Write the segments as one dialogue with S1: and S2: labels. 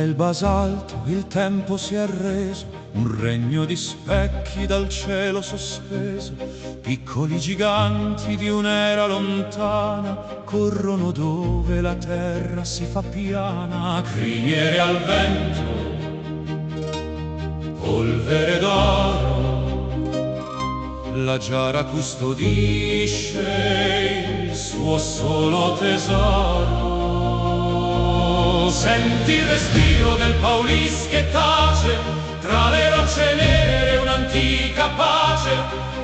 S1: il basalto il tempo si è reso, un regno di specchi dal cielo sospeso. Piccoli giganti di un'era lontana corrono dove la terra si fa piana. Criniere al vento, polvere d'oro, la giara custodisce il suo solo tesoro. Senti il respiro del Paulis che tace tra le rocce nere, un'antica pace.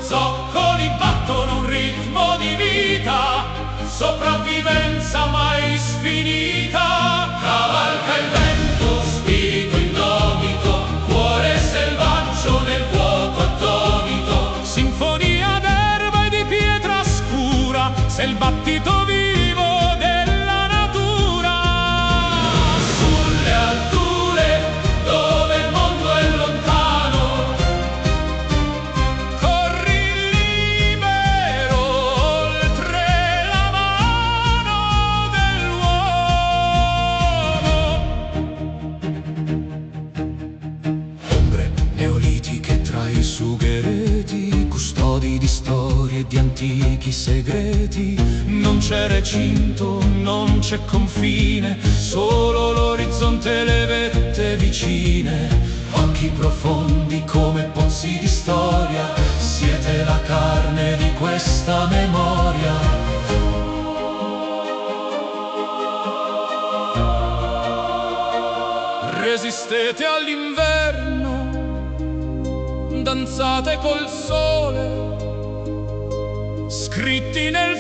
S1: Zoccoli battono un ritmo di vita, sopravvivenza mai sfinita. Cavalca il vento, spirito indomito, cuore selvaggio nel vuoto attonito. Sinfonia d'erba e di pietra scura, sei il battito vivo della natura. Sulle alture dove il mondo è lontano, corri libero oltre la mano dell'uomo. Ombre neolitiche tra i sughereti, custodi di storie e di antichi segreti. Non c'è recinto, non c'è confine, solo l'orizzonte e le vette vicine. Occhi profondi come pozzi di storia, siete la carne di questa memoria. Resistete all'inverno, danzate col sole, scritti nel